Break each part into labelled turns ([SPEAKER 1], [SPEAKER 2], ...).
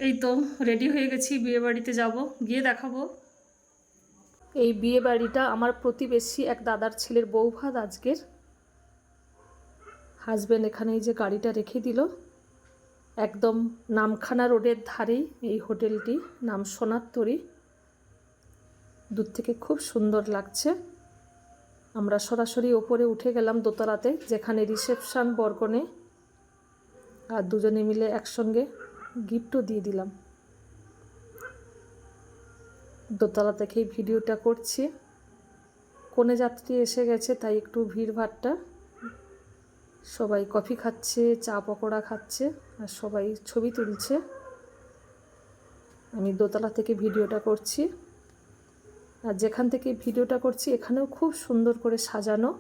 [SPEAKER 1] এই তো রেডি হয়ে গেছি, বিয়ে বাড়িতে যাব, গিয়ে দেখাবো। এই বিয়ে বাড়িটা আমার প্রতিবেশী এক দাদার ছেলের বৌভাত আজকের। হাজব্যান্ড এখানে এই যে গাড়িটা রেখে দিল, একদম নামখানা রোডের ধারেই এই হোটেলটি, নাম সোনার তরী। দূর থেকে খুব সুন্দর লাগছে। আমরা সরাসরি ওপরে উঠে গেলাম দোতলাতে, যেখানে রিসেপশন বরকনে, আর দুজনে মিলে একসঙ্গে গিফটও দিয়ে দিলাম। দোতলা থেকেই ভিডিওটা করছি। কনে যাত্রী এসে গেছে, তাই একটু ভিড়ভাড়টা। সবাই কফি খাচ্ছে, চা পকোড়া খাচ্ছে, আর সবাই ছবি তুলছে। আমি দোতলা থেকে ভিডিওটা করছি, আর যেখান থেকে ভিডিওটা করছি এখানেও খুব সুন্দর করে সাজানো।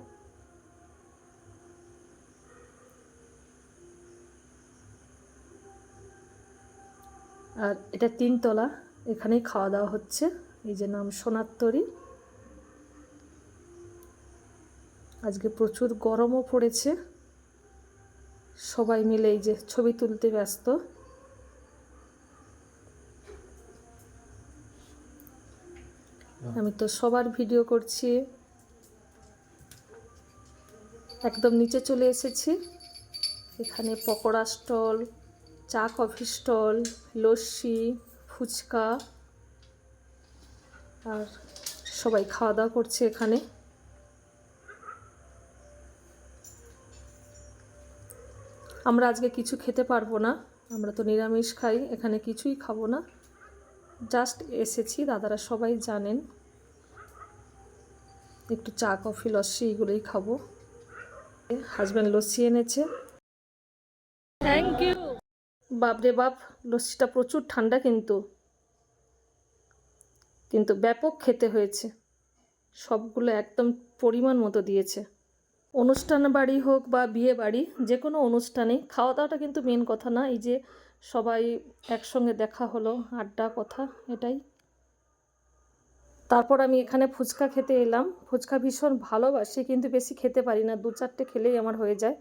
[SPEAKER 1] আর এটা 3 তলা, এখানেই খাওয়া দাওয়া হচ্ছে। এই যে নাম সোনার তরী। আজকে প্রচুর গরমও পড়েছে, সবাই মিলে এই যে ছবি তুলতে ব্যস্ত। আমি তো সবার ভিডিও করছি। একদম নিচে চলে এসেছি। এখানে পকোড়া স্টল, চা কফি স্টল, লস্যি, ফুচকা, আর সবাই খাওয়া দাওয়া করছে এখানে। আমরা আজকে কিছু খেতে পারবো না, আমরা তো নিরামিষ খাই, এখানে কিছুই খাবো না। জাস্ট এসেছি, দাদারা সবাই জানেন। একটু চা কফি লস্যি এগুলোই খাবো। হাজব্যান্ড লস্যি এনেছে। Thank you. বাপরে বাপ, লস্যিটা প্রচুর ঠান্ডা, কিন্তু ব্যাপক খেতে হয়েছে। সবগুলো একদম পরিমাণ মতো দিয়েছে। অনুষ্ঠান বাড়ি হোক বা বিয়ে বাড়ি, যে কোনো অনুষ্ঠানে খাওয়া দাওয়াটা কিন্তু মেন কথা না। এই যে সবাই একসঙ্গে দেখা হলো, আড্ডা কথা, এটাই। তারপর আমি এখানে ফুচকা খেতে এলাম। ফুচকা ভীষণ ভালোবাসি, কিন্তু বেশি খেতে পারি না, 2-4টে খেলেই আমার হয়ে যায়।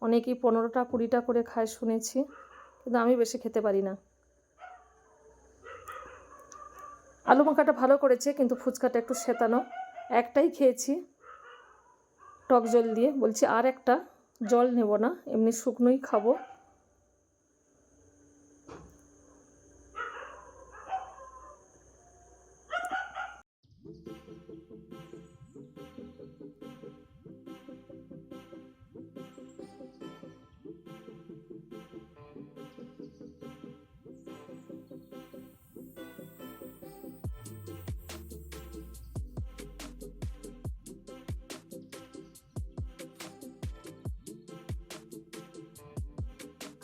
[SPEAKER 1] অনেকেই 15টা 20টা করে খায় শুনেছি, কিন্তু আমি বেশি খেতে পারি না। আলু মাখাটা ভালো করেছে, কিন্তু ফুচকাটা একটু শেতানো। একটাই খেয়েছি টক জল দিয়ে, বলছি আর একটা জল নেব না, এমনি শুকনোই খাবো।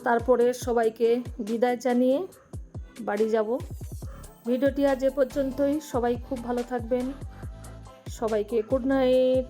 [SPEAKER 1] তারপরে সবাইকে বিদায় জানিয়ে বাড়ি যাব। ভিডিওটি আজ এ পর্যন্তই। সবাই খুব ভালো থাকবেন। সবাইকে গুড নাইট।